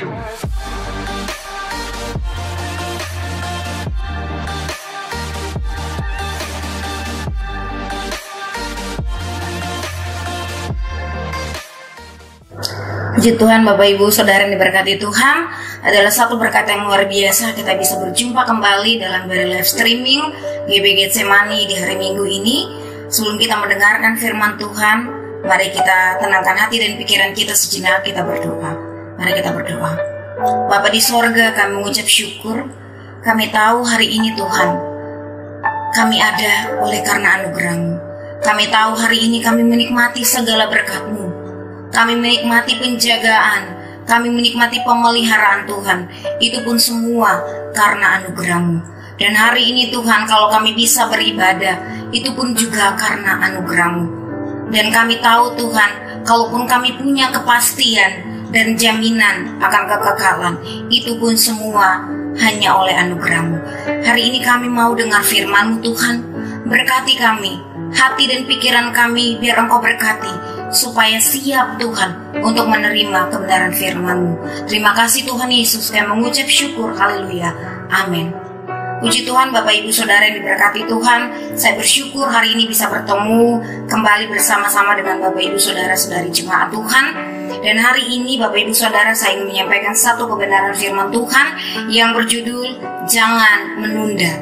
Puji Tuhan, Bapak Ibu Saudara yang diberkati Tuhan, adalah satu berkat yang luar biasa kita bisa berjumpa kembali dalam live streaming GBG Getsemani di hari Minggu ini. Sebelum kita mendengarkan firman Tuhan, mari kita tenangkan hati dan pikiran kita sejenak, kita berdoa. Mari kita berdoa. Bapa di sorga, kami mengucap syukur. Kami tahu hari ini Tuhan, kami ada oleh karena anugerah-Mu. Kami tahu hari ini kami menikmati segala berkat-Mu. Kami menikmati penjagaan, kami menikmati pemeliharaan Tuhan. Itu pun semua karena anugerah-Mu. Dan hari ini Tuhan, kalau kami bisa beribadah, itu pun juga karena anugerah-Mu. Dan kami tahu Tuhan, kalaupun kami punya kepastian dan jaminan akan kekekalan, itu pun semua hanya oleh anugerah-Mu. Hari ini kami mau dengar firman-Mu Tuhan. Berkati kami, hati dan pikiran kami, biar Engkau berkati, supaya siap Tuhan untuk menerima kebenaran firman-Mu. Terima kasih Tuhan Yesus, kami mengucap syukur, haleluya, amin. Puji Tuhan, Bapak Ibu Saudara yang diberkati Tuhan, saya bersyukur hari ini bisa bertemu kembali bersama-sama dengan Bapak Ibu Saudara-saudari jemaat Tuhan. Dan hari ini Bapak Ibu Saudara, saya ingin menyampaikan satu kebenaran firman Tuhan yang berjudul Jangan Menunda.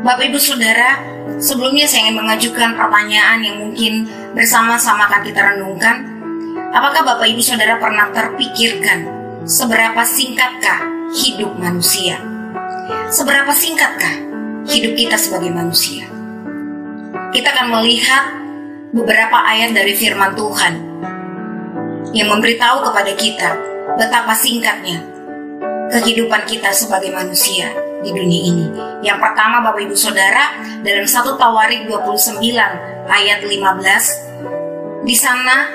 Bapak Ibu Saudara, sebelumnya saya ingin mengajukan pertanyaan yang mungkin bersama-sama akan kita renungkan. Apakah Bapak Ibu Saudara pernah terpikirkan seberapa singkatkah hidup manusia? Seberapa singkatkah hidup kita sebagai manusia? Kita akan melihat beberapa ayat dari firman Tuhan yang memberitahu kepada kita betapa singkatnya kehidupan kita sebagai manusia di dunia ini. Yang pertama Bapak Ibu Saudara, dalam 1 Tawarik 29 ayat 15, di sana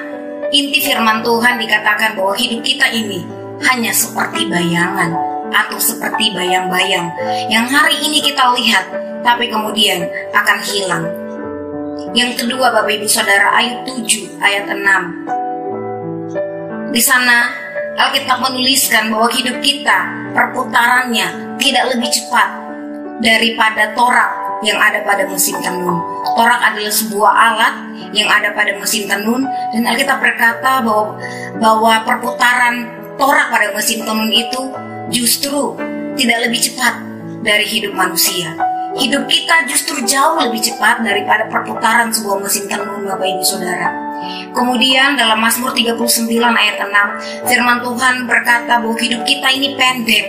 inti firman Tuhan dikatakan bahwa hidup kita ini hanya seperti bayangan atau seperti bayang-bayang yang hari ini kita lihat tapi kemudian akan hilang. Yang kedua Bapak Ibu Saudara, ayat 7 ayat 6, di sana Alkitab menuliskan bahwa hidup kita perputarannya tidak lebih cepat daripada torak yang ada pada mesin tenun. Torak adalah sebuah alat yang ada pada mesin tenun, dan Alkitab berkata bahwa perputaran torak pada mesin tenun itu justru tidak lebih cepat dari hidup manusia. Hidup kita justru jauh lebih cepat daripada perputaran sebuah mesin tenun, Bapak Ibu Saudara. Kemudian dalam Mazmur 39 ayat 6, firman Tuhan berkata bahwa hidup kita ini pendek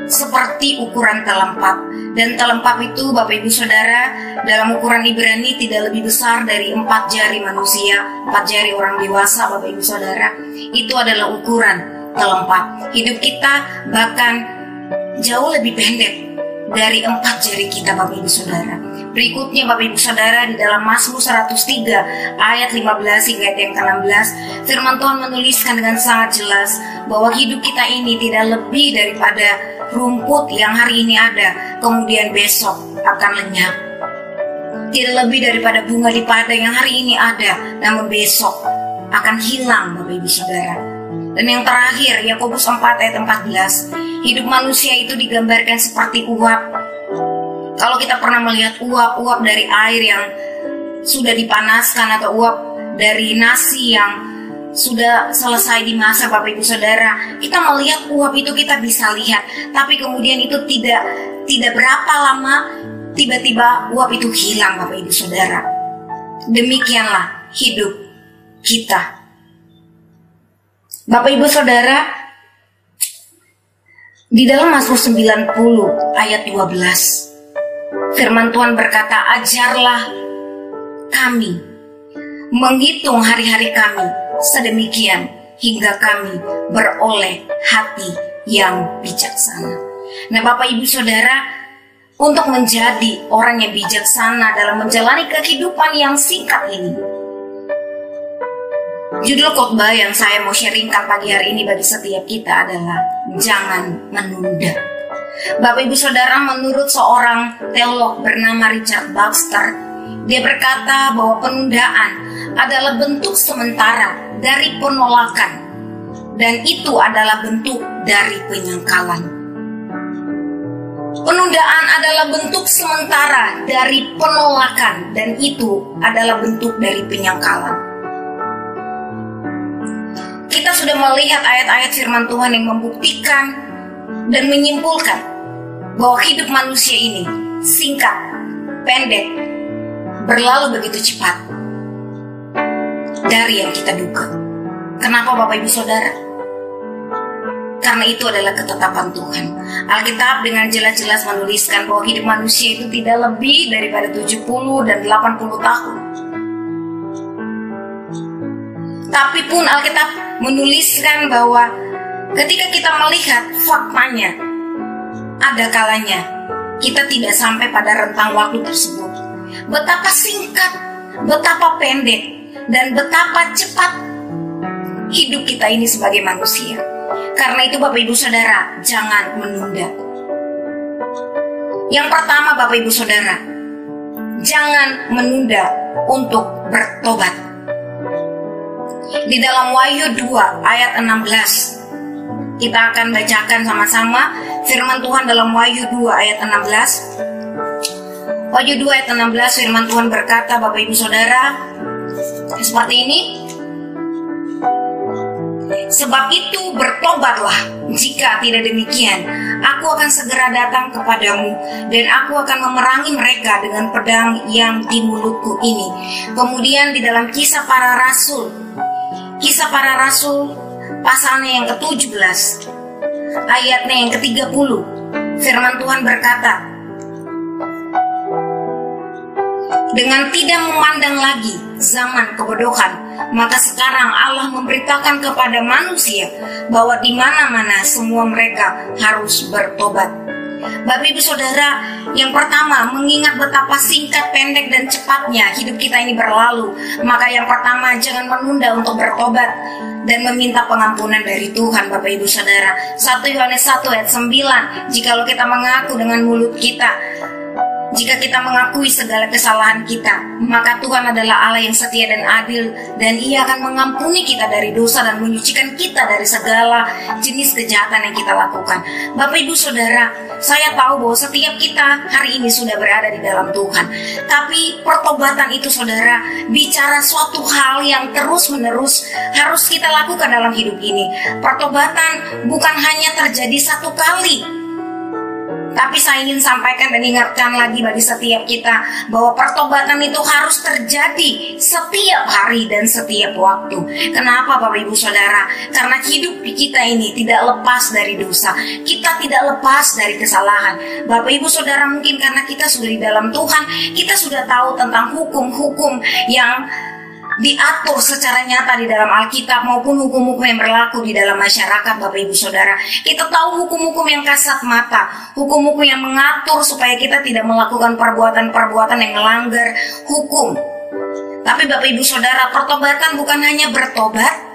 seperti ukuran telempap. Dan telempap itu Bapak Ibu Saudara dalam ukuran Ibrani tidak lebih besar dari 4 jari manusia, 4 jari orang dewasa. Bapak Ibu Saudara, itu adalah ukuran telempap. Hidup kita bahkan jauh lebih pendek dari 4 jari kita, Bapak Ibu Saudara. Berikutnya Bapak Ibu Saudara, di dalam Mazmur 103 ayat 15 hingga ayat yang ke-16, firman Tuhan menuliskan dengan sangat jelas bahwa hidup kita ini tidak lebih daripada rumput yang hari ini ada, kemudian besok akan lenyap. Tidak lebih daripada bunga di padang yang hari ini ada, namun besok akan hilang, Bapak Ibu Saudara. Dan yang terakhir, Yakobus 4 ayat 14, hidup manusia itu digambarkan seperti uap. Kalau kita pernah melihat uap dari air yang sudah dipanaskan atau uap dari nasi yang sudah selesai dimasak, Bapak Ibu Saudara, kita melihat uap itu kita bisa lihat, tapi kemudian itu tidak berapa lama tiba-tiba uap itu hilang, Bapak Ibu Saudara. Demikianlah hidup kita. Bapak Ibu Saudara, di dalam Mazmur 90 ayat 12, firman Tuhan berkata, ajarlah kami menghitung hari-hari kami sedemikian hingga kami beroleh hati yang bijaksana. Nah Bapak Ibu Saudara, untuk menjadi orang yang bijaksana dalam menjalani kehidupan yang singkat ini, judul khotbah yang saya mau sharingkan pagi hari ini bagi setiap kita adalah jangan menunda. Bapak Ibu Saudara, menurut seorang teolog bernama Richard Baxter, dia berkata bahwa penundaan adalah bentuk sementara dari penolakan dan itu adalah bentuk dari penyangkalan. Penundaan adalah bentuk sementara dari penolakan, dan itu adalah bentuk dari penyangkalan. Kita sudah melihat ayat-ayat firman Tuhan yang membuktikan dan menyimpulkan bahwa hidup manusia ini singkat, pendek, berlalu begitu cepat dari yang kita duga. Kenapa Bapak Ibu Saudara? Karena itu adalah ketetapan Tuhan. Alkitab dengan jelas-jelas menuliskan bahwa hidup manusia itu tidak lebih daripada 70 dan 80 tahun. Tapi pun Alkitab menuliskan bahwa ketika kita melihat faktanya, ada kalanya kita tidak sampai pada rentang waktu tersebut. Betapa singkat, betapa pendek, dan betapa cepat hidup kita ini sebagai manusia. Karena itu Bapak Ibu Saudara, jangan menunda. Yang pertama Bapak Ibu Saudara, jangan menunda untuk bertobat. Di dalam Wahyu 2 ayat 16, kita akan bacakan sama-sama firman Tuhan dalam Wahyu 2 ayat 16. Wahyu 2 ayat 16, firman Tuhan berkata, Bapak Ibu Saudara, seperti ini. Sebab itu bertobatlah, jika tidak demikian aku akan segera datang kepadamu, dan aku akan memerangi mereka dengan pedang yang di mulutku ini. Kemudian di dalam Kisah Para Rasul pasalnya yang ke-17 ayatnya yang ke-30, firman Tuhan berkata, dengan tidak memandang lagi zaman kebodohan, maka sekarang Allah memberitakan kepada manusia bahwa di mana-mana semua mereka harus bertobat. Bapak Ibu Saudara, yang pertama, mengingat betapa singkat, pendek, dan cepatnya hidup kita ini berlalu, maka yang pertama, jangan menunda untuk bertobat dan meminta pengampunan dari Tuhan. Bapak Ibu Saudara, 1 Yohanes 1 ayat 9, jikalau kita mengaku dengan mulut kita, jika kita mengakui segala kesalahan kita, maka Tuhan adalah Allah yang setia dan adil, dan Ia akan mengampuni kita dari dosa dan menyucikan kita dari segala jenis kejahatan yang kita lakukan. Bapak Ibu Saudara, saya tahu bahwa setiap kita hari ini sudah berada di dalam Tuhan. Tapi pertobatan itu Saudara, bicara suatu hal yang terus-menerus harus kita lakukan dalam hidup ini. Pertobatan bukan hanya terjadi satu kali. Tapi saya ingin sampaikan dan ingatkan lagi bagi setiap kita bahwa pertobatan itu harus terjadi setiap hari dan setiap waktu. Kenapa Bapak Ibu Saudara? Karena hidup kita ini tidak lepas dari dosa. Kita tidak lepas dari kesalahan. Bapak Ibu Saudara, mungkin karena kita sudah di dalam Tuhan, kita sudah tahu tentang hukum-hukum yang diatur secara nyata di dalam Alkitab maupun hukum-hukum yang berlaku di dalam masyarakat. Bapak Ibu Saudara, kita tahu hukum-hukum yang kasat mata, hukum-hukum yang mengatur supaya kita tidak melakukan perbuatan-perbuatan yang melanggar hukum. Tapi Bapak Ibu Saudara, pertobatan bukan hanya bertobat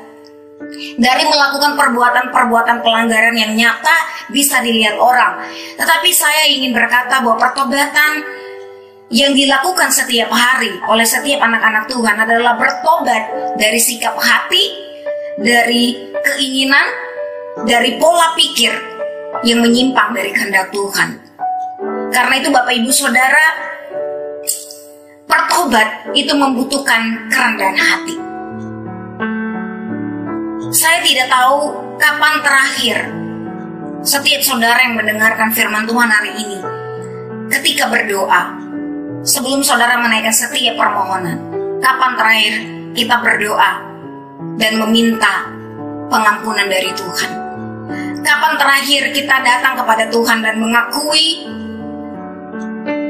dari melakukan perbuatan-perbuatan pelanggaran yang nyata bisa dilihat orang, tetapi saya ingin berkata bahwa pertobatan yang dilakukan setiap hari oleh setiap anak-anak Tuhan adalah bertobat dari sikap hati, dari keinginan, dari pola pikir yang menyimpang dari kehendak Tuhan. Karena itu Bapak Ibu Saudara, pertobat itu membutuhkan kerendahan hati. Saya tidak tahu kapan terakhir setiap saudara yang mendengarkan firman Tuhan hari ini, ketika berdoa, sebelum saudara menaikkan setiap permohonan, kapan terakhir kita berdoa dan meminta pengampunan dari Tuhan? Kapan terakhir kita datang kepada Tuhan dan mengakui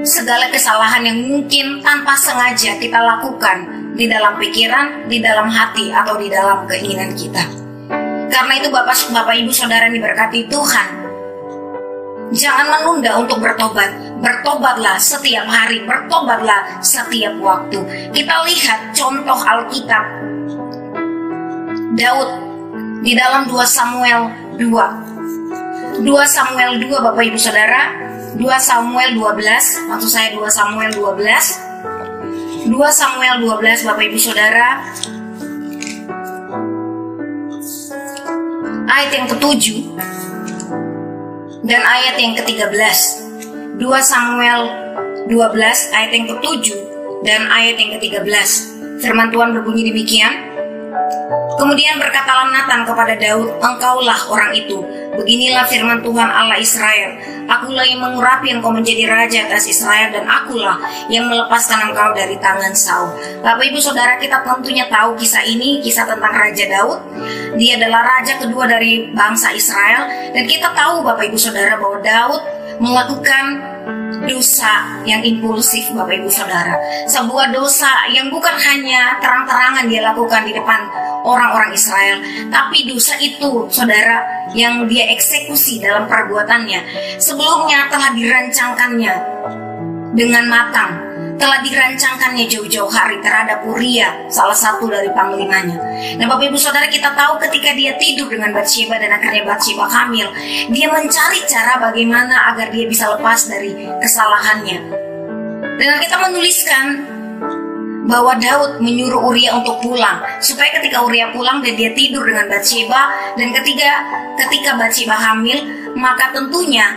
segala kesalahan yang mungkin tanpa sengaja kita lakukan di dalam pikiran, di dalam hati, atau di dalam keinginan kita? Karena itu Bapak Ibu Saudara yang diberkati Tuhan, jangan menunda untuk bertobat. Bertobatlah setiap hari, bertobatlah setiap waktu. Kita lihat contoh Alkitab Daud di dalam 2 Samuel 2. 2 Samuel 2 Bapak Ibu Saudara, 2 Samuel 12, maksud saya 2 Samuel 12. 2 Samuel 12 Bapak Ibu Saudara, ayat yang ke-7 dan ayat yang ke-13. 2 Samuel 12 ayat yang ke-7 dan ayat yang ke-13. Firman Tuhan berbunyi demikian. Kemudian berkatalah Natan kepada Daud, engkaulah orang itu. Beginilah firman Tuhan Allah Israel. Akulah yang mengurapi engkau menjadi raja atas Israel, dan akulah yang melepaskan engkau dari tangan Saul. Bapak ibu saudara, kita tentunya tahu kisah ini, kisah tentang Raja Daud. Dia adalah raja kedua dari bangsa Israel. Dan kita tahu Bapak ibu saudara bahwa Daud melakukan dosa yang impulsif, Bapak ibu saudara. Sebuah dosa yang bukan hanya terang-terangan dia lakukan di depan orang-orang Israel, tapi dosa itu saudara yang dia eksekusi dalam perbuatannya sebelumnya telah dirancangkannya dengan matang, telah dirancangkannya jauh-jauh hari terhadap Uria, salah satu dari panglimanya. Nah Bapak ibu saudara, kita tahu ketika dia tidur dengan Batsyeba dan akhirnya Batsyeba hamil, dia mencari cara bagaimana agar dia bisa lepas dari kesalahannya. Dan kita menuliskan bahwa Daud menyuruh Uria untuk pulang, supaya ketika Uria pulang dan dia tidur dengan Batsyeba, dan ketika Batsyeba hamil, maka tentunya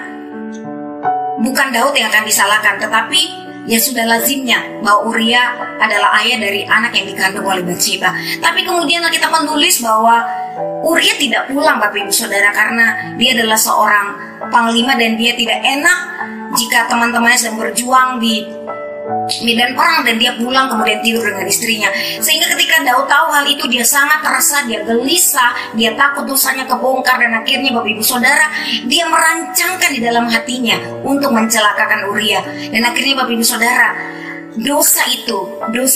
bukan Daud yang akan disalahkan, tetapi ya sudah lazimnya bahwa Uria adalah ayah dari anak yang dikandung oleh Batsyeba. Tapi kemudian kita menulis bahwa Uria tidak pulang Bapak ibu saudara, karena dia adalah seorang panglima dan dia tidak enak jika teman-temannya sedang berjuang di medan perang dan dia pulang kemudian tidur dengan istrinya. Sehingga ketika Daud tahu hal itu, dia sangat resah, dia gelisah, dia takut dosanya kebongkar, dan akhirnya Bapak ibu saudara, dia merancangkan di dalam hatinya untuk mencelakakan Uria. Dan akhirnya Bapak ibu saudara, dosa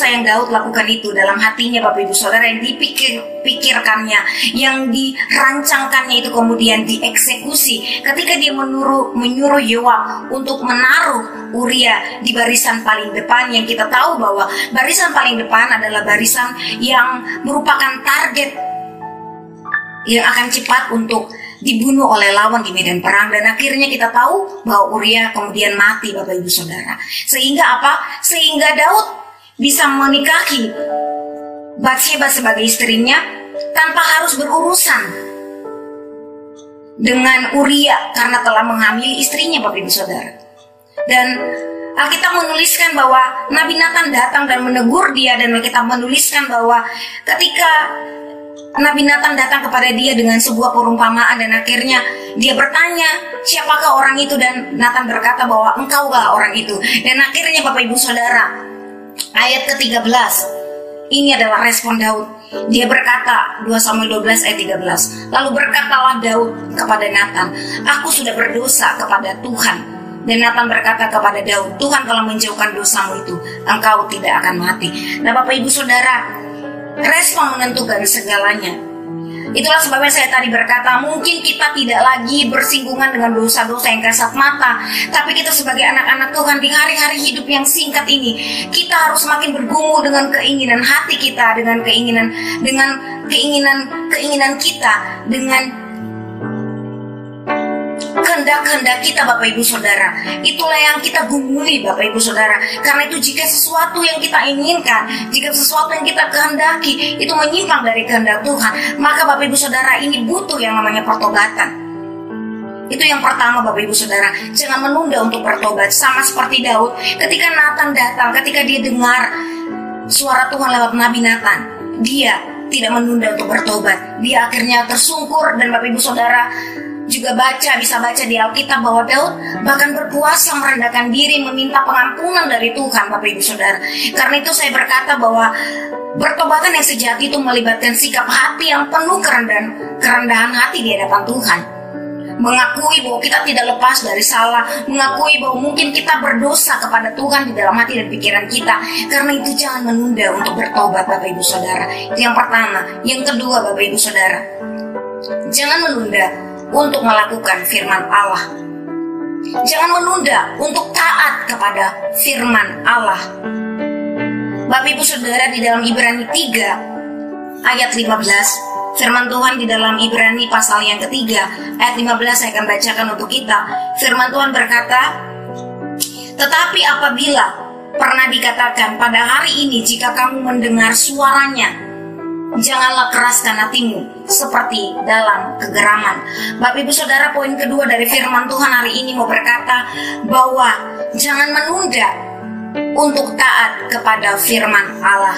yang Daud lakukan itu dalam hatinya Bapak ibu saudara, yang dipikirkannya, yang dirancangkannya itu kemudian dieksekusi ketika dia menyuruh Yoab untuk menaruh Uria di barisan paling depan, yang kita tahu bahwa barisan paling depan adalah barisan yang merupakan target yang akan cepat untuk dibunuh oleh lawan di medan perang. Dan akhirnya kita tahu bahwa Uria kemudian mati Bapak ibu saudara. Sehingga apa? Sehingga Daud bisa menikahi Batsyeba sebagai istrinya tanpa harus berurusan dengan Uria karena telah menghamili istrinya Bapak ibu saudara. Dan Alkitab menuliskan bahwa Nabi Natan datang dan menegur dia, dan Alkitab menuliskan bahwa ketika Nabi Natan datang kepada dia dengan sebuah perumpamaan, dan akhirnya dia bertanya, siapakah orang itu? Dan Natan berkata bahwa engkaulah orang itu. Dan akhirnya Bapak ibu saudara, ayat ke-13 ini adalah respon Daud. Dia berkata, 2 Samuel 12 ayat 13, lalu berkatalah Daud kepada Natan, aku sudah berdosa kepada Tuhan. Dan Natan berkata kepada Daud, Tuhan telah menjauhkan dosamu itu, engkau tidak akan mati. Nah Bapak ibu saudara, respon menentukan segalanya. Itulah sebabnya saya tadi berkata, mungkin kita tidak lagi bersinggungan dengan dosa-dosa yang kasat mata, tapi kita sebagai anak-anak Tuhan di hari-hari hidup yang singkat ini, kita harus semakin bergumul dengan keinginan hati kita, dengan keinginan kita, dengan kehendak-kehendak kita Bapak ibu saudara. Itulah yang kita gumuli Bapak ibu saudara. Karena itu jika sesuatu yang kita inginkan, jika sesuatu yang kita kehendaki itu menyimpang dari kehendak Tuhan, maka Bapak ibu saudara, ini butuh yang namanya pertobatan. Itu yang pertama Bapak ibu saudara, jangan menunda untuk bertobat. Sama seperti Daud, ketika Natan datang, ketika dia dengar suara Tuhan lewat Nabi Natan, dia tidak menunda untuk bertobat. Dia akhirnya tersungkur. Dan Bapak ibu saudara juga bisa baca di Alkitab bahwa Daud bahkan berpuasa merendahkan diri, meminta pengampunan dari Tuhan Bapak ibu saudara. Karena itu saya berkata bahwa bertobatan yang sejati itu melibatkan sikap hati yang penuh kerendahan hati di hadapan Tuhan. Mengakui bahwa kita tidak lepas dari salah, mengakui bahwa mungkin kita berdosa kepada Tuhan di dalam hati dan pikiran kita. Karena itu jangan menunda untuk bertobat Bapak ibu saudara. Itu yang pertama. Yang kedua Bapak ibu saudara, jangan menunda untuk melakukan firman Allah. Jangan menunda untuk taat kepada firman Allah. Bapak ibu saudara, di dalam Ibrani 3 ayat 15, firman Tuhan di dalam Ibrani pasal yang ketiga ayat 15 saya akan bacakan untuk kita. Firman Tuhan berkata, tetapi apabila pernah dikatakan pada hari ini, jika kamu mendengar suaranya, janganlah keraskan hatimu seperti dalam kegeraman. Bapak Ibu Saudara, poin kedua dari firman Tuhan hari ini mau berkata bahwa jangan menunda untuk taat kepada firman Allah.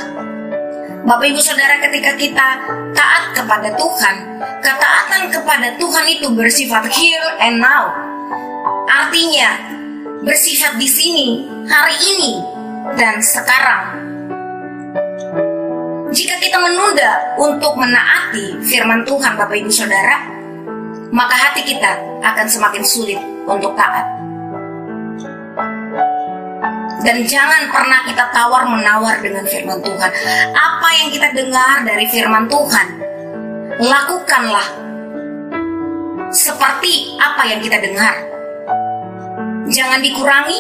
Bapak Ibu Saudara, ketika kita taat kepada Tuhan, ketaatan kepada Tuhan itu bersifat here and now. Artinya bersifat di sini, hari ini, dan sekarang. Jika kita menunda untuk menaati firman Tuhan, Bapak Ibu Saudara, maka hati kita akan semakin sulit untuk taat. Dan jangan pernah kita tawar-menawar dengan firman Tuhan. Apa yang kita dengar dari firman Tuhan, lakukanlah seperti apa yang kita dengar. Jangan dikurangi,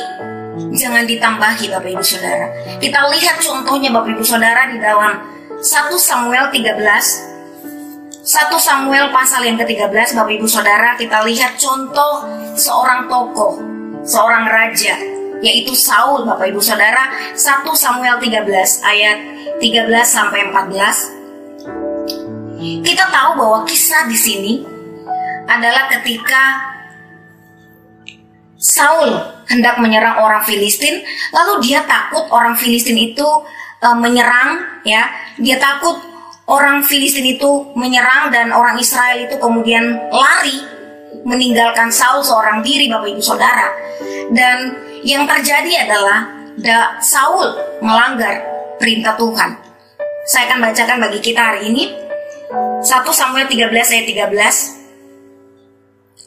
jangan ditambahi, Bapak Ibu Saudara. Kita lihat contohnya, Bapak Ibu Saudara, di dalam 1 Samuel 13. 1 Samuel pasal yang ke-13, Bapak Ibu Saudara, kita lihat contoh seorang tokoh, seorang raja, yaitu Saul, Bapak Ibu Saudara. 1 Samuel 13 ayat 13 sampai 14. Kita tahu bahwa kisah di sini adalah ketika Saul hendak menyerang orang Filistin, lalu dia takut orang Filistin itu menyerang, ya. Dia takut orang Filistin itu menyerang dan orang Israel itu kemudian lari meninggalkan Saul seorang diri, Bapak Ibu Saudara. Dan yang terjadi adalah Saul melanggar perintah Tuhan. Saya akan bacakan bagi kita hari ini 1 Samuel 13 ayat 13.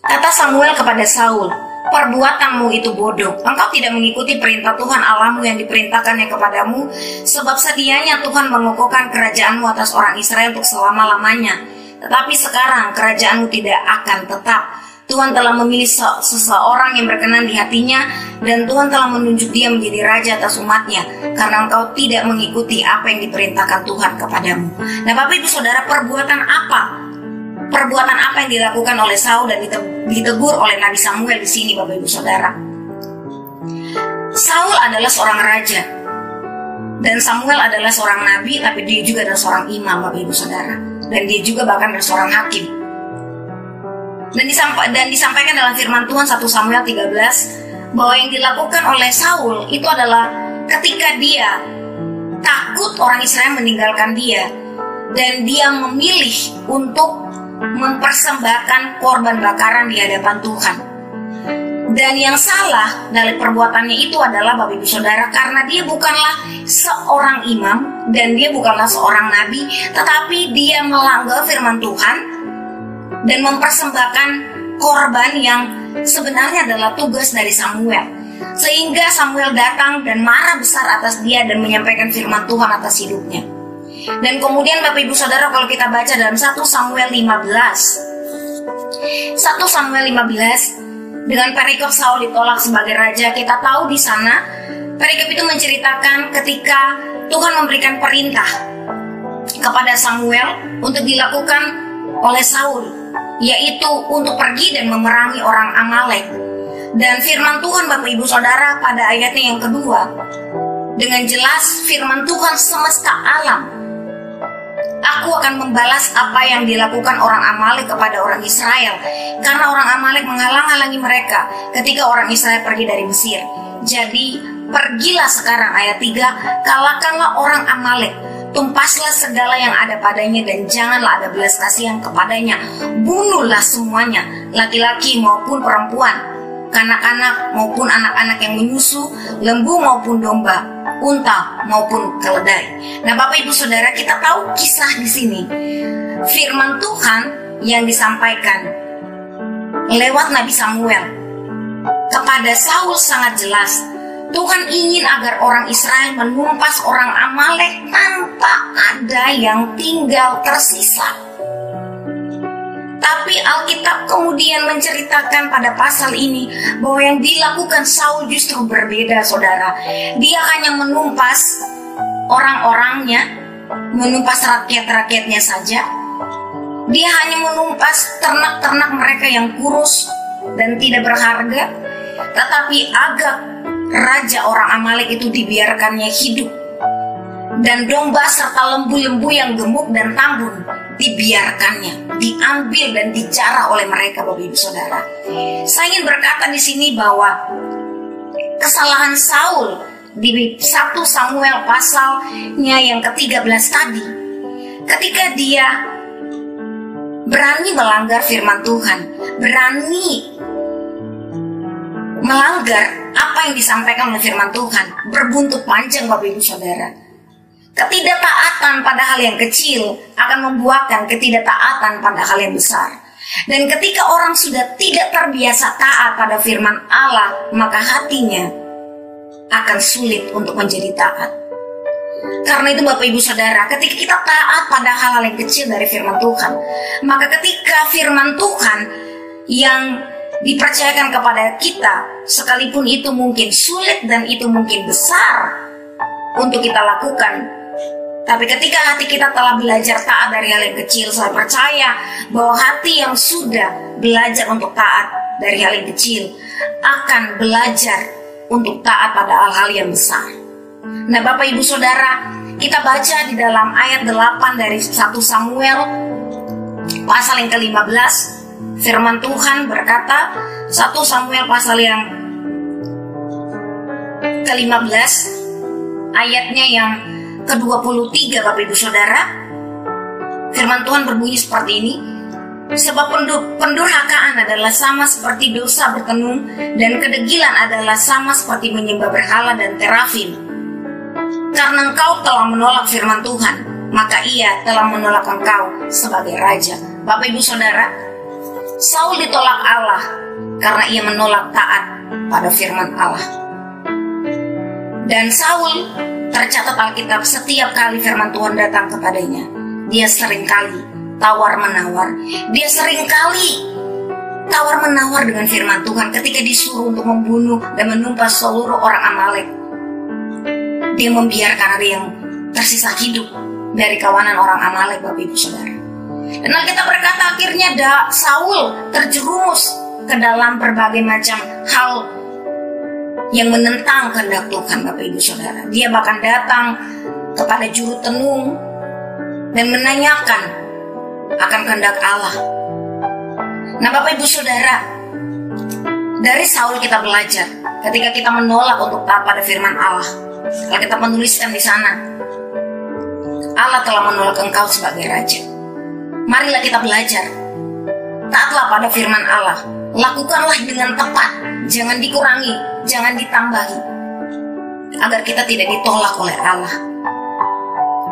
Kata Samuel kepada Saul, "Perbuatanmu itu bodoh. Engkau tidak mengikuti perintah Tuhan Allahmu yang diperintahkannya kepadamu, sebab sedianya Tuhan mengukuhkan kerajaanmu atas orang Israel untuk selama-lamanya. Tetapi sekarang kerajaanmu tidak akan tetap. Tuhan telah memilih seseorang yang berkenan di hatinya, dan Tuhan telah menunjuk dia menjadi raja atas umatnya, karena engkau tidak mengikuti apa yang diperintahkan Tuhan kepadamu." Nah, Bapak Ibu Saudara, perbuatan apa yang dilakukan oleh Saul dan ditegur oleh Nabi Samuel di sini, Bapak Ibu Saudara? Saul adalah seorang raja dan Samuel adalah seorang nabi, tapi dia juga adalah seorang imam, Bapak Ibu Saudara, dan dia juga bahkan adalah seorang hakim. Dan disampaikan dalam firman Tuhan 1 Samuel 13 bahwa yang dilakukan oleh Saul itu adalah ketika dia takut orang Israel meninggalkan dia, dan dia memilih untuk mempersembahkan korban bakaran di hadapan Tuhan. Dan yang salah dari perbuatannya itu adalah, Bapak Ibu Saudara, karena dia bukanlah seorang imam dan dia bukanlah seorang nabi, tetapi dia melanggar firman Tuhan dan mempersembahkan korban yang sebenarnya adalah tugas dari Samuel. Sehingga Samuel datang dan marah besar atas dia dan menyampaikan firman Tuhan atas hidupnya. Dan kemudian Bapak Ibu Saudara, kalau kita baca dalam 1 Samuel 15, dengan perikop Saul ditolak sebagai raja, kita tahu di sana perikop itu menceritakan ketika Tuhan memberikan perintah kepada Samuel untuk dilakukan oleh Saul, yaitu untuk pergi dan memerangi orang Amalek. Dan firman Tuhan, Bapak Ibu Saudara, pada ayatnya yang kedua, dengan jelas firman Tuhan semesta alam, "Aku akan membalas apa yang dilakukan orang Amalek kepada orang Israel, karena orang Amalek menghalang-halangi mereka ketika orang Israel pergi dari Mesir. Jadi pergilah sekarang," ayat 3, "kalahkanlah orang Amalek, tumpaslah segala yang ada padanya, dan janganlah ada belas kasihan kepadanya. Bunuhlah semuanya, laki-laki maupun perempuan, kanak-kanak maupun anak-anak yang menyusu, lembu maupun domba, unta maupun keledai." Nah, Bapak Ibu Saudara, kita tahu kisah di sini. Firman Tuhan yang disampaikan lewat Nabi Samuel kepada Saul sangat jelas. Tuhan ingin agar orang Israel menumpas orang Amalek tanpa ada yang tinggal tersisa. Tapi Alkitab kemudian menceritakan pada pasal ini bahwa yang dilakukan Saul justru berbeda, saudara. Dia hanya menumpas orang-orangnya, menumpas rakyat-rakyatnya saja. Dia hanya menumpas ternak-ternak mereka yang kurus dan tidak berharga. Tetapi Agag, raja orang Amalek itu, dibiarkannya hidup. Dan domba serta lembu-lembu yang gemuk dan tambun dibiarkannya, diambil dan dijarah oleh mereka, Bapak Ibu Saudara. Saya ingin berkata di sini bahwa kesalahan Saul di 1 Samuel pasalnya yang ke-13 tadi, ketika dia berani melanggar firman Tuhan, berani melanggar apa yang disampaikan oleh firman Tuhan, berbuntut panjang, Bapak Ibu Saudara. Ketidaktaatan pada hal yang kecil akan membuahkan ketidaktaatan pada hal yang besar. Dan ketika orang sudah tidak terbiasa taat pada firman Allah, maka hatinya akan sulit untuk menjadi taat. Karena itu Bapak Ibu Saudara, ketika kita taat pada hal-hal yang kecil dari firman Tuhan, maka ketika firman Tuhan yang dipercayakan kepada kita, sekalipun itu mungkin sulit dan itu mungkin besar untuk kita lakukan, tapi ketika hati kita telah belajar taat dari hal yang kecil, saya percaya bahwa hati yang sudah belajar untuk taat dari hal yang kecil akan belajar untuk taat pada hal-hal yang besar. Nah, Bapak Ibu Saudara, kita baca di dalam ayat 8 dari 1 Samuel pasal yang ke-15, firman Tuhan berkata, 1 Samuel pasal yang ke-15 ayatnya yang ke-23, Bapak Ibu Saudara, firman Tuhan berbunyi seperti ini. Sebab pendurhakaan adalah sama seperti dosa bertenung, dan kedegilan adalah sama seperti menyembah berhala dan terafim. Karena engkau telah menolak firman Tuhan, maka ia telah menolak engkau sebagai raja. Bapak Ibu Saudara, Saul ditolak Allah karena ia menolak taat pada firman Allah. Dan Saul, tercatat Alkitab, setiap kali firman Tuhan datang kepadanya, dia seringkali tawar-menawar. Dia seringkali tawar-menawar dengan firman Tuhan ketika disuruh untuk membunuh dan menumpas seluruh orang Amalek. Dia membiarkan ada yang tersisa hidup dari kawanan orang Amalek, Bapak Ibu Saudara. Dan Alkitab berkata akhirnya Saul terjerumus ke dalam berbagai macam hal yang menentang kehendak Tuhan, Bapak Ibu Saudara. Dia bahkan datang kepada juru tenung dan menanyakan akan kehendak Allah. Nah, Bapak Ibu Saudara, dari Saul kita belajar ketika kita menolak untuk taat pada firman Allah. Kalau kita menuliskan di sana, Allah telah menolak engkau sebagai raja. Marilah kita belajar, taatlah pada firman Allah, lakukanlah dengan tepat, jangan dikurangi, jangan ditambahi, agar kita tidak ditolak oleh Allah.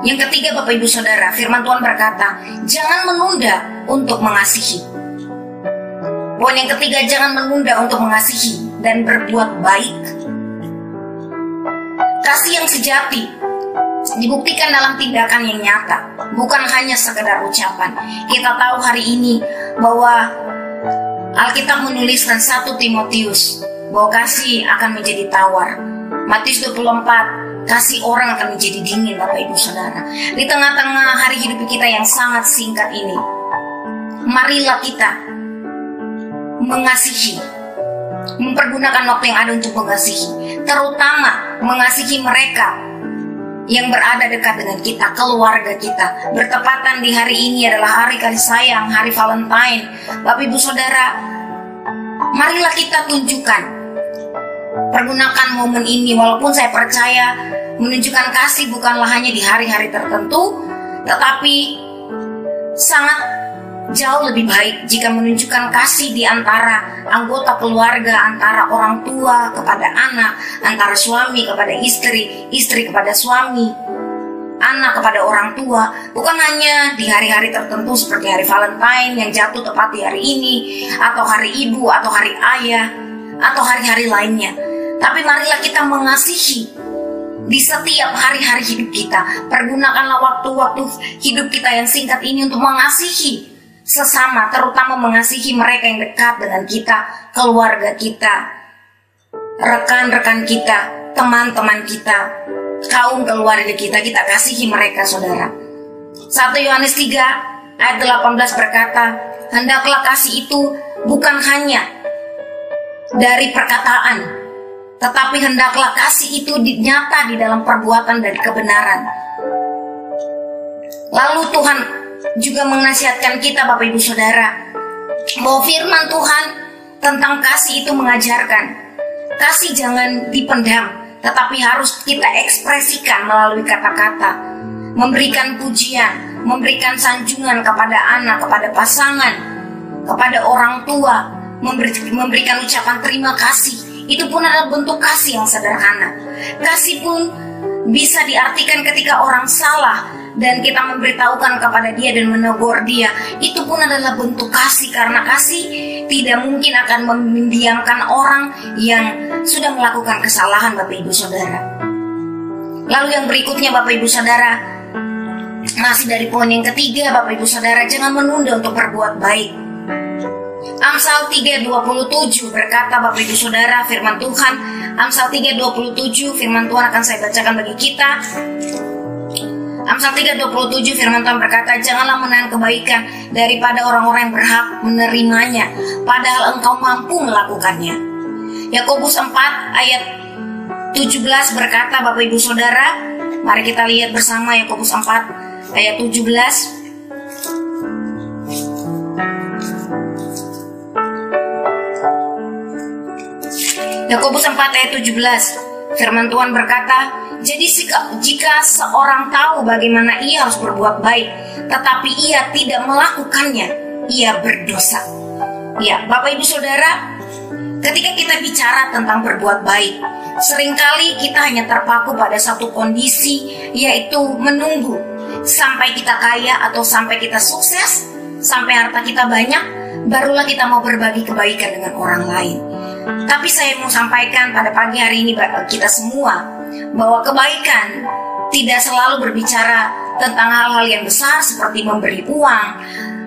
Yang ketiga, Bapak Ibu Saudara, firman Tuhan berkata, jangan menunda untuk mengasihi. Poin yang ketiga, jangan menunda untuk mengasihi dan berbuat baik. Kasih yang sejati dibuktikan dalam tindakan yang nyata, bukan hanya sekedar ucapan. Kita tahu hari ini bahwa Alkitab menuliskan 1 Timotius bahwa kasih akan menjadi tawar. Matius 24, kasih orang akan menjadi dingin, Bapak Ibu Saudara. Di tengah-tengah hari hidup kita yang sangat singkat ini, marilah kita mengasihi, mempergunakan waktu yang ada untuk mengasihi, terutama mengasihi mereka yang berada dekat dengan kita, keluarga kita. Bertepatan di hari ini adalah hari kasih sayang, hari Valentine. Bapak Ibu Saudara, marilah kita tunjukkan, pergunakan momen ini. Walaupun saya percaya menunjukkan kasih bukanlah hanya di hari-hari tertentu, tetapi sangat jauh lebih baik jika menunjukkan kasih di antara anggota keluarga, antara orang tua kepada anak, antara suami kepada istri, istri kepada suami, anak kepada orang tua. Bukan hanya di hari-hari tertentu seperti hari Valentine yang jatuh tepat di hari ini, atau hari ibu, atau hari ayah, atau hari-hari lainnya. Tapi marilah kita mengasihi di setiap hari-hari hidup kita. Pergunakanlah waktu-waktu hidup kita yang singkat ini untuk mengasihi sesama, terutama mengasihi mereka yang dekat dengan kita, keluarga kita, rekan-rekan kita, teman-teman kita, kaum keluarga kita. Kita kasihi mereka, saudara. 1 Yohanes 3 ayat 18 berkata, hendaklah kasih itu bukan hanya dari perkataan, tetapi hendaklah kasih itu nyata di dalam perbuatan dan kebenaran. Lalu Tuhan juga menasihatkan kita Bapak Ibu Saudara, bahwa firman Tuhan tentang kasih itu mengajarkan kasih jangan dipendam, tetapi harus kita ekspresikan melalui kata-kata, memberikan pujian, memberikan sanjungan kepada anak, kepada pasangan, kepada orang tua, memberikan ucapan terima kasih. Itu pun adalah bentuk kasih yang sederhana. Kasih pun bisa diartikan ketika orang salah dan kita memberitahukan kepada dia dan menegur dia. Itu pun adalah bentuk kasih, karena kasih tidak mungkin akan mendiamkan orang yang sudah melakukan kesalahan Bapak Ibu Saudara. Lalu yang berikutnya Bapak Ibu Saudara, masih dari poin yang ketiga Bapak Ibu Saudara, jangan menunda untuk berbuat baik. Amsal 3:27 berkata Bapak Ibu Saudara, firman Tuhan, Amsal 3:27 firman Tuhan akan saya bacakan bagi kita. Amsal 3:27 firman Tuhan berkata, janganlah menahan kebaikan daripada orang-orang yang berhak menerimanya, padahal engkau mampu melakukannya. Yakobus 4 ayat 17 berkata Bapak Ibu Saudara, mari kita lihat bersama Yakobus 4 ayat 17. Yakobus 4 ayat 17, firman Tuhan berkata, jadi jika seorang tahu bagaimana ia harus berbuat baik, tetapi ia tidak melakukannya, ia berdosa. Ya, Bapak Ibu Saudara, ketika kita bicara tentang berbuat baik, seringkali kita hanya terpaku pada satu kondisi, yaitu menunggu sampai kita kaya atau sampai kita sukses, sampai harta kita banyak, barulah kita mau berbagi kebaikan dengan orang lain. Tapi saya mau sampaikan pada pagi hari ini kita semua, bahwa kebaikan tidak selalu berbicara tentang hal-hal yang besar seperti memberi uang,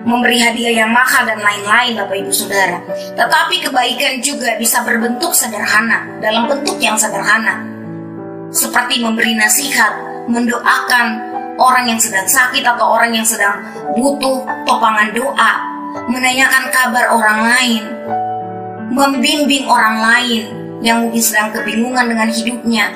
memberi hadiah yang mahal dan lain-lain Bapak Ibu Saudara. Tetapi kebaikan juga bisa berbentuk sederhana, dalam bentuk yang sederhana, seperti memberi nasihat, mendoakan orang yang sedang sakit atau orang yang sedang butuh topangan doa, menanyakan kabar orang lain, membimbing orang lain yang mungkin sedang kebingungan dengan hidupnya.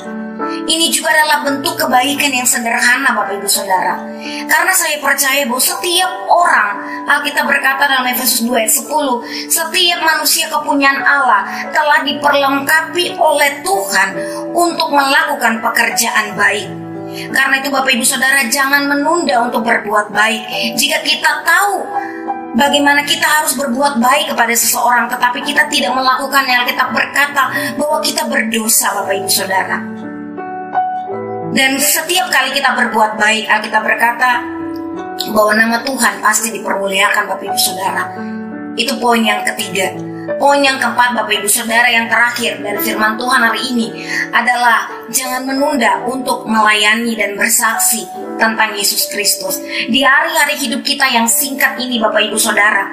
Ini juga adalah bentuk kebaikan yang sederhana Bapak Ibu Saudara. Karena saya percaya bahwa setiap orang, Alkitab berkata dalam Efesus 2 ayat 10, setiap manusia kepunyaan Allah telah diperlengkapi oleh Tuhan untuk melakukan pekerjaan baik. Karena itu Bapak Ibu Saudara, jangan menunda untuk berbuat baik. Jika kita tahu bagaimana kita harus berbuat baik kepada seseorang, tetapi kita tidak melakukannya, Alkitab berkata bahwa kita berdosa Bapak Ibu Saudara. Dan setiap kali kita berbuat baik, Alkitab berkata bahwa nama Tuhan pasti dipermuliakan Bapak Ibu Saudara. Itu poin yang ketiga. Poin yang keempat Bapak Ibu Saudara, yang terakhir dari firman Tuhan hari ini adalah jangan menunda untuk melayani dan bersaksi tentang Yesus Kristus di hari-hari hidup kita yang singkat ini Bapak Ibu Saudara.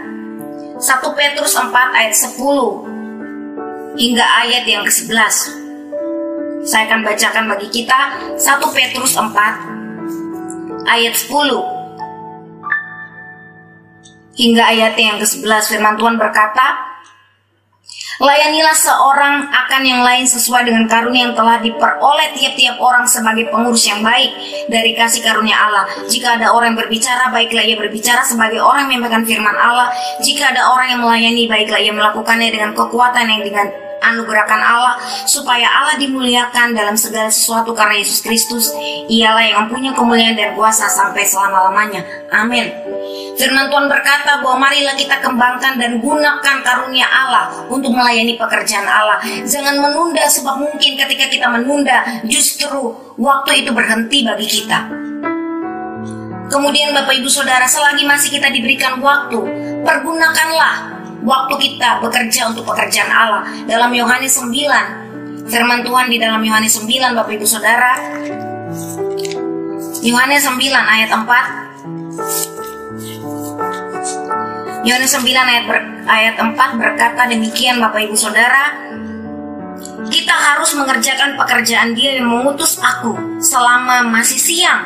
1 Petrus 4 ayat 10 hingga ayat yang ke-11. Saya akan bacakan bagi kita 1 Petrus 4 ayat 10 hingga ayat yang ke-11. Firman Tuhan berkata, layanilah seorang akan yang lain sesuai dengan karunia yang telah diperoleh tiap-tiap orang sebagai pengurus yang baik dari kasih karunia Allah. Jika ada orang yang berbicara, baiklah ia berbicara sebagai orang yang menyampaikan firman Allah. Jika ada orang yang melayani, baiklah ia melakukannya dengan kekuatan yang dengan anugerahkan Allah, supaya Allah dimuliakan dalam segala sesuatu karena Yesus Kristus. Ialah yang mempunyai kemuliaan dan kuasa sampai selama-lamanya. Amin. Firman Tuhan berkata bahwa marilah kita kembangkan dan gunakan karunia Allah untuk melayani pekerjaan Allah. Jangan menunda, sebab mungkin ketika kita menunda, justru waktu itu berhenti bagi kita. Kemudian Bapak Ibu Saudara, selagi masih kita diberikan waktu, pergunakanlah waktu kita bekerja untuk pekerjaan Allah. Dalam Yohanes 9, firman Tuhan di dalam Yohanes 9 Bapak Ibu Saudara, Yohanes 9 ayat 4, Yohanes 9 ayat 4 berkata demikian Bapak Ibu Saudara, kita harus mengerjakan pekerjaan Dia yang mengutus aku selama masih siang.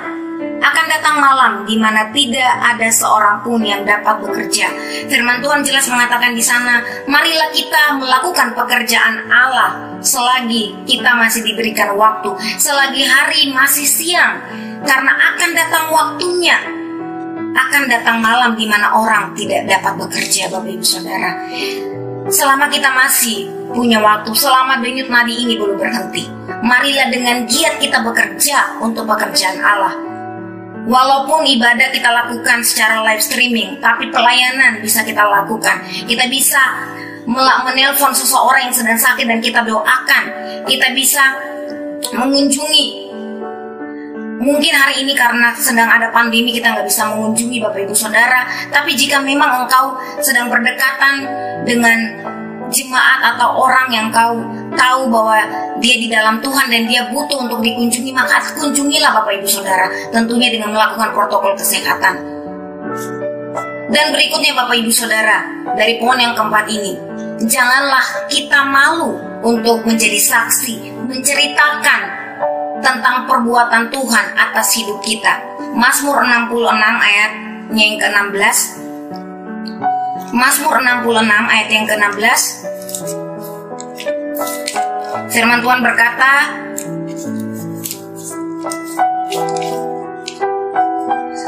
Akan datang malam di mana tidak ada seorang pun yang dapat bekerja. Firman Tuhan jelas mengatakan di sana, marilah kita melakukan pekerjaan Allah selagi kita masih diberikan waktu, selagi hari masih siang, karena akan datang waktunya akan datang malam di mana orang tidak dapat bekerja, Bapak Ibu Saudara. Selama kita masih punya waktu, selama denyut nadi ini belum berhenti, marilah dengan giat kita bekerja untuk pekerjaan Allah. Walaupun ibadah kita lakukan secara live streaming, tapi pelayanan bisa kita lakukan. Kita bisa menelpon seseorang yang sedang sakit dan kita doakan. Kita bisa mengunjungi. Mungkin hari ini karena sedang ada pandemi kita nggak bisa mengunjungi Bapak Ibu Saudara. Tapi jika memang engkau sedang berdekatan dengan jemaat atau orang yang kau tahu bahwa dia di dalam Tuhan dan dia butuh untuk dikunjungi, maka kunjungilah Bapak Ibu Saudara, tentunya dengan melakukan protokol kesehatan. Dan berikutnya Bapak Ibu Saudara, dari poin yang keempat ini, janganlah kita malu untuk menjadi saksi, menceritakan tentang perbuatan Tuhan atas hidup kita. Mazmur 66 ayatnya yang ke-16. Mazmur 66 ayat yang ke-16. Firman Tuhan berkata,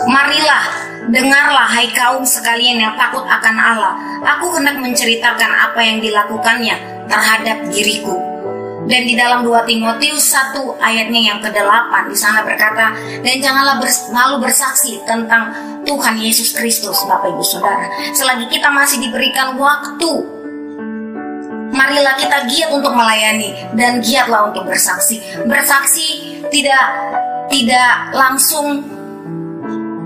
marilah, dengarlah hai kaum sekalian yang takut akan Allah. Aku hendak menceritakan apa yang dilakukannya terhadap diriku. Dan di dalam 2 Timotius 1 ayatnya yang ke-8 di sana berkata, dan janganlah malu bersaksi tentang Tuhan Yesus Kristus. Bapak Ibu Saudara, selagi kita masih diberikan waktu, marilah kita giat untuk melayani dan giatlah untuk bersaksi. Bersaksi tidak langsung,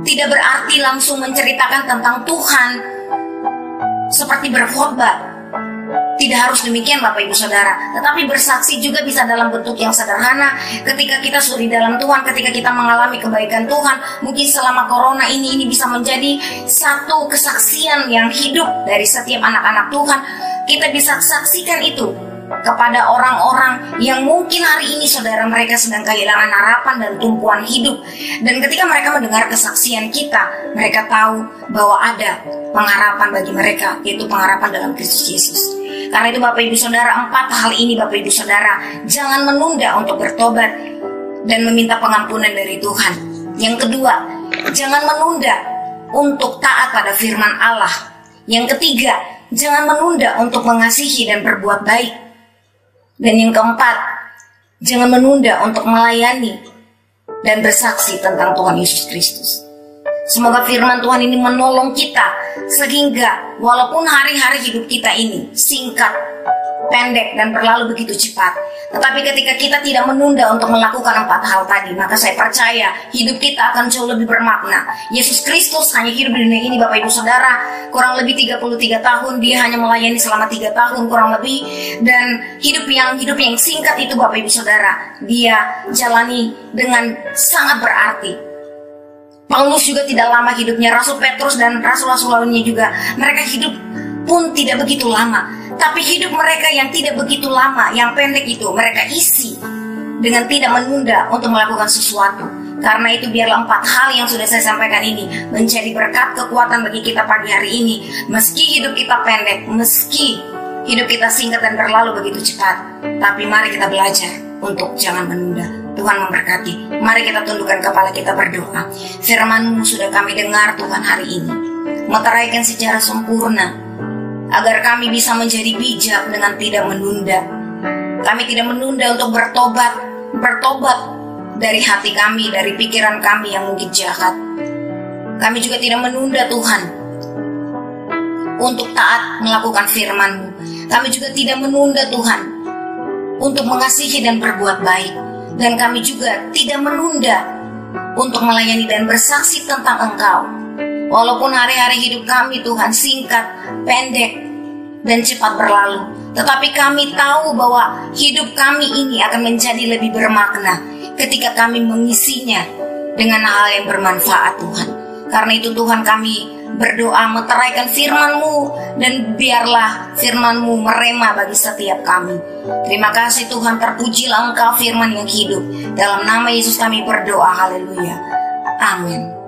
tidak berarti langsung menceritakan tentang Tuhan seperti berkhotbah. Tidak harus demikian Bapak Ibu Saudara. Tetapi bersaksi juga bisa dalam bentuk yang sederhana. Ketika kita sudah di dalam Tuhan, ketika kita mengalami kebaikan Tuhan, mungkin selama corona ini bisa menjadi satu kesaksian yang hidup dari setiap anak-anak Tuhan. Kita bisa saksikan itu kepada orang-orang yang mungkin hari ini saudara mereka sedang kehilangan harapan dan tumpuan hidup. Dan ketika mereka mendengar kesaksian kita, mereka tahu bahwa ada pengharapan bagi mereka, yaitu pengharapan dalam Kristus Yesus. Karena itu Bapak Ibu Saudara, 4 hal ini Bapak Ibu Saudara, jangan menunda untuk bertobat dan meminta pengampunan dari Tuhan. Yang kedua, jangan menunda untuk taat pada firman Allah. Yang ketiga, jangan menunda untuk mengasihi dan berbuat baik. Dan yang keempat, jangan menunda untuk melayani dan bersaksi tentang Tuhan Yesus Kristus. Semoga firman Tuhan ini menolong kita sehingga walaupun hari-hari hidup kita ini singkat, pendek, dan berlalu begitu cepat, tetapi ketika kita tidak menunda untuk melakukan 4 hal tadi, maka saya percaya hidup kita akan jauh lebih bermakna. Yesus Kristus hanya hidup di dunia ini Bapak Ibu Saudara kurang lebih 33 tahun. Dia hanya melayani selama 3 tahun kurang lebih. Dan hidup yang singkat itu Bapak Ibu Saudara, dia jalani dengan sangat berarti. Paulus juga tidak lama hidupnya, Rasul Petrus dan rasul-rasul lainnya juga, mereka hidup pun tidak begitu lama. Tapi hidup mereka yang tidak begitu lama, yang pendek itu, mereka isi dengan tidak menunda untuk melakukan sesuatu. Karena itu biarlah 4 hal yang sudah saya sampaikan ini menjadi berkat kekuatan bagi kita pagi hari ini. Meski hidup kita pendek, meski hidup kita singkat dan berlalu begitu cepat, tapi mari kita belajar untuk jangan menunda. Tuhan memberkati. Mari kita tundukkan kepala kita berdoa. Firman-Mu sudah kami dengar Tuhan hari ini. Meteraikan secara sempurna agar kami bisa menjadi bijak dengan tidak menunda. Kami tidak menunda untuk bertobat dari hati kami, dari pikiran kami yang mungkin jahat. Kami juga tidak menunda Tuhan untuk taat melakukan firman-Mu. Kami juga tidak menunda Tuhan untuk mengasihi dan berbuat baik. Dan kami juga tidak menunda untuk melayani dan bersaksi tentang Engkau. Walaupun hari-hari hidup kami Tuhan singkat, pendek, dan cepat berlalu, tetapi kami tahu bahwa hidup kami ini akan menjadi lebih bermakna ketika kami mengisinya dengan hal yang bermanfaat Tuhan. Karena itu Tuhan kami berdoa meteraikan firman-Mu, dan biarlah firman-Mu merema bagi setiap kami. Terima kasih Tuhan, terpujilah Engkau firman yang hidup. Dalam nama Yesus kami berdoa, haleluya, amin.